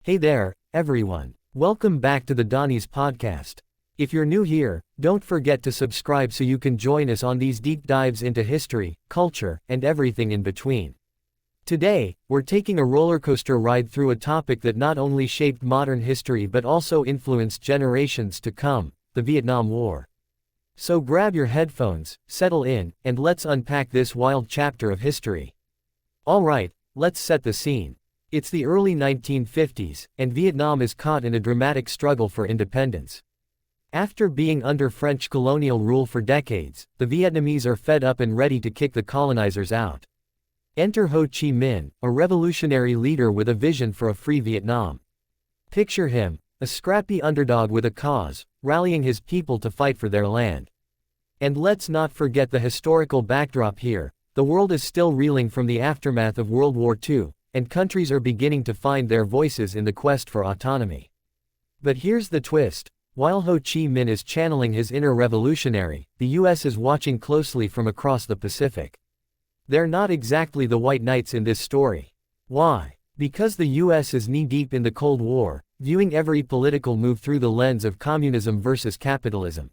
Hey there, everyone. Welcome back to the Donnie's podcast. If you're new here, don't forget to subscribe so you can join us on these deep dives into history, culture, and everything in between. Today, we're taking a roller coaster ride through a topic that not only shaped modern history but also influenced generations to come, the Vietnam War. So grab your headphones, settle in, and let's unpack this wild chapter of history. Alright, let's set the scene. It's the early 1950s, and Vietnam is caught in a dramatic struggle for independence. After being under French colonial rule for decades, the Vietnamese are fed up and ready to kick the colonizers out. Enter Ho Chi Minh, a revolutionary leader with a vision for a free Vietnam. Picture him, a scrappy underdog with a cause, rallying his people to fight for their land. And let's not forget the historical backdrop here. The world is still reeling from the aftermath of World War II. And countries are beginning to find their voices in the quest for autonomy. But here's the twist. While Ho Chi Minh is channeling his inner revolutionary, the US is watching closely from across the Pacific. They're not exactly the white knights in this story. Why? Because the US is knee-deep in the Cold War, viewing every political move through the lens of communism versus capitalism.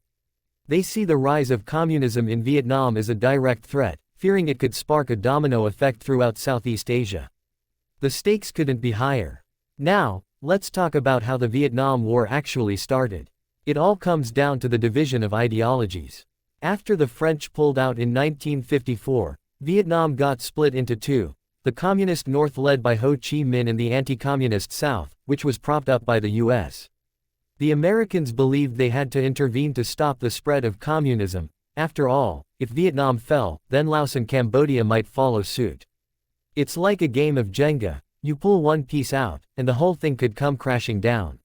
They see the rise of communism in Vietnam as a direct threat, fearing it could spark a domino effect throughout Southeast Asia. The stakes couldn't be higher. Now, let's talk about how the Vietnam War actually started. It all comes down to the division of ideologies. After the French pulled out in 1954, Vietnam got split into two, the Communist North led by Ho Chi Minh and the anti-Communist South, which was propped up by the US. The Americans believed they had to intervene to stop the spread of communism. After all, if Vietnam fell, then Laos and Cambodia might follow suit. It's like a game of Jenga. You pull one piece out, and the whole thing could come crashing down.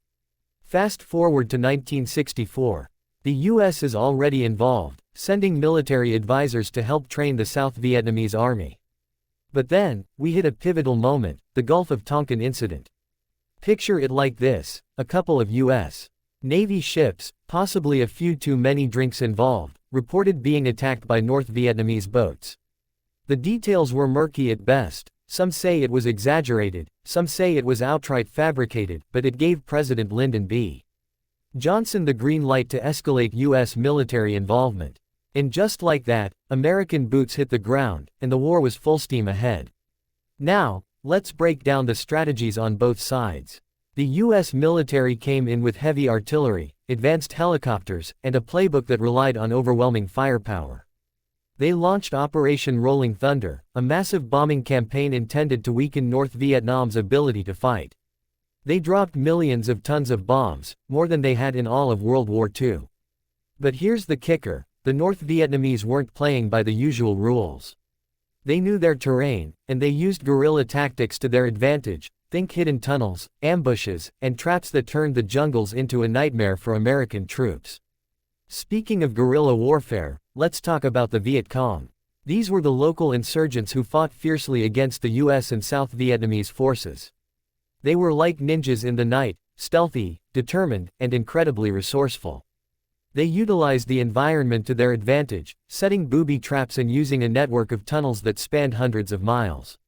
Fast forward to 1964. The US is already involved, sending military advisors to help train the South Vietnamese army. But then, we hit a pivotal moment, the Gulf of Tonkin incident. Picture it like this: a couple of US Navy ships, possibly a few too many drinks involved, reported being attacked by North Vietnamese boats. The details were murky at best. Some say it was exaggerated, some say it was outright fabricated, but it gave President Lyndon B. Johnson the green light to escalate U.S. military involvement. And just like that, American boots hit the ground, and the war was full steam ahead. Now, let's break down the strategies on both sides. The U.S. military came in with heavy artillery, advanced helicopters, and a playbook that relied on overwhelming firepower. They launched Operation Rolling Thunder, a massive bombing campaign intended to weaken North Vietnam's ability to fight. They dropped millions of tons of bombs, more than they had in all of World War II. But here's the kicker: the North Vietnamese weren't playing by the usual rules. They knew their terrain, and they used guerrilla tactics to their advantage. Think hidden tunnels, ambushes, and traps that turned the jungles into a nightmare for American troops. Speaking of guerrilla warfare, let's talk about the Viet Cong. These were the local insurgents who fought fiercely against the US and South Vietnamese forces. They were like ninjas in the night, stealthy, determined, and incredibly resourceful. They utilized the environment to their advantage, setting booby traps and using a network of tunnels that spanned hundreds of miles.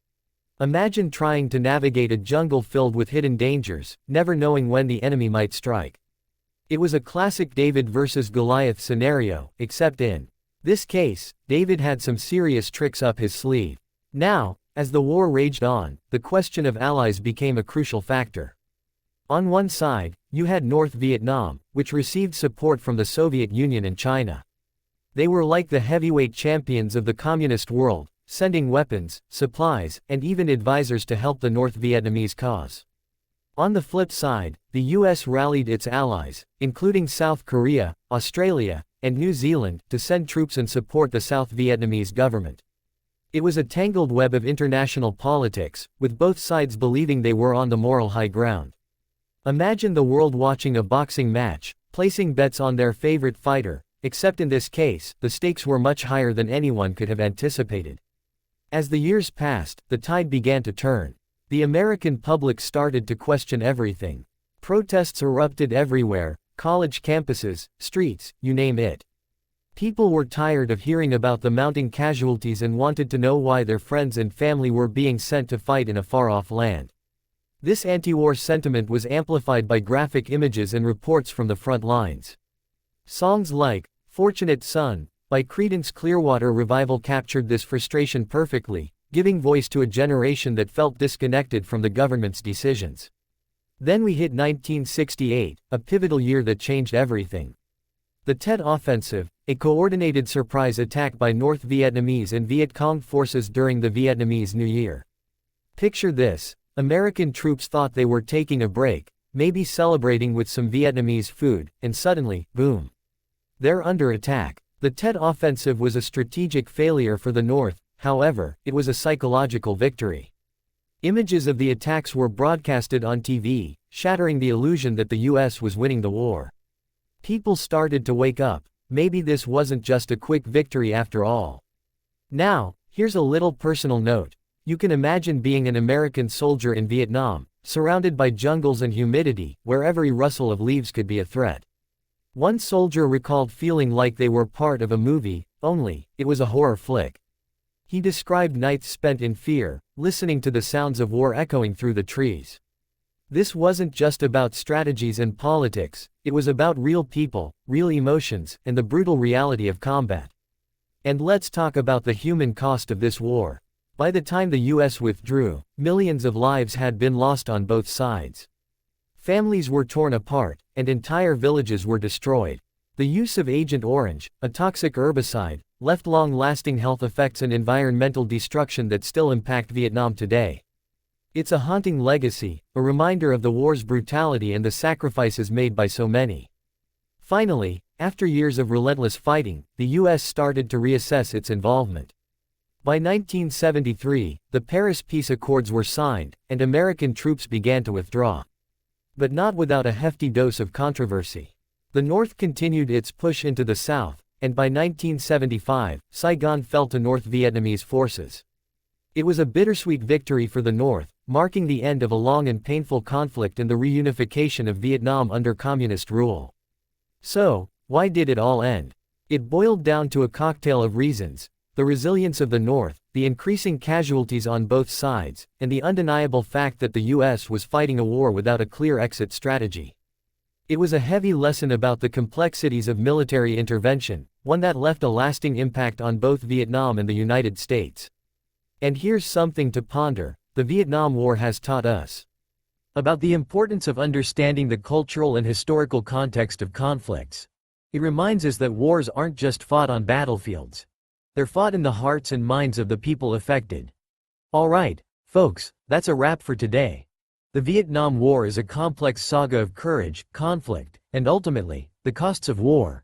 Imagine trying to navigate a jungle filled with hidden dangers, never knowing when the enemy might strike. It was a classic David versus Goliath scenario, except in this case, David had some serious tricks up his sleeve. Now, as the war raged on, the question of allies became a crucial factor. On one side, you had North Vietnam, which received support from the Soviet Union and China. They were like the heavyweight champions of the communist world, sending weapons, supplies, and even advisors to help the North Vietnamese cause. On the flip side, the US rallied its allies, including South Korea, Australia, and New Zealand, to send troops and support the South Vietnamese government. It was a tangled web of international politics, with both sides believing they were on the moral high ground. Imagine the world watching a boxing match, placing bets on their favorite fighter, except in this case, the stakes were much higher than anyone could have anticipated. As the years passed, the tide began to turn. The American public started to question everything. Protests erupted everywhere, college campuses, streets, you name it. People were tired of hearing about the mounting casualties and wanted to know why their friends and family were being sent to fight in a far-off land. This anti-war sentiment was amplified by graphic images and reports from the front lines. Songs like "Fortunate Son" by Creedence Clearwater Revival captured this frustration perfectly, giving voice to a generation that felt disconnected from the government's decisions. Then we hit 1968, a pivotal year that changed everything. The Tet Offensive, a coordinated surprise attack by North Vietnamese and Viet Cong forces during the Vietnamese New Year. Picture this: American troops thought they were taking a break, maybe celebrating with some Vietnamese food, and suddenly, boom! They're under attack. The Tet Offensive was a strategic failure for the North, however, it was a psychological victory. Images of the attacks were broadcasted on TV, shattering the illusion that the US was winning the war. People started to wake up. Maybe this wasn't just a quick victory after all. Now, here's a little personal note. You can imagine being an American soldier in Vietnam, surrounded by jungles and humidity, where every rustle of leaves could be a threat. One soldier recalled feeling like they were part of a movie, only, it was a horror flick. He described nights spent in fear, listening to the sounds of war echoing through the trees. This wasn't just about strategies and politics, it was about real people, real emotions, and the brutal reality of combat. And let's talk about the human cost of this war. By the time the US withdrew, millions of lives had been lost on both sides. Families were torn apart, and entire villages were destroyed. The use of Agent Orange, a toxic herbicide, left long-lasting health effects and environmental destruction that still impact Vietnam today. It's a haunting legacy, a reminder of the war's brutality and the sacrifices made by so many. Finally, after years of relentless fighting, the US started to reassess its involvement. By 1973, the Paris Peace Accords were signed, and American troops began to withdraw. But not without a hefty dose of controversy. The North continued its push into the South, and by 1975, Saigon fell to North Vietnamese forces. It was a bittersweet victory for the North, marking the end of a long and painful conflict and the reunification of Vietnam under communist rule. So, why did it all end? It boiled down to a cocktail of reasons: the resilience of the North, the increasing casualties on both sides, and the undeniable fact that the US was fighting a war without a clear exit strategy. It was a heavy lesson about the complexities of military intervention, one that left a lasting impact on both Vietnam and the United States. And here's something to ponder: the Vietnam War has taught us about the importance of understanding the cultural and historical context of conflicts. It reminds us that wars aren't just fought on battlefields. They're fought in the hearts and minds of the people affected. Alright, folks, that's a wrap for today. The Vietnam War is a complex saga of courage, conflict, and ultimately, the costs of war.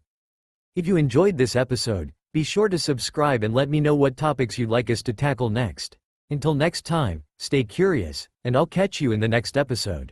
If you enjoyed this episode, be sure to subscribe and let me know what topics you'd like us to tackle next. Until next time, stay curious, and I'll catch you in the next episode.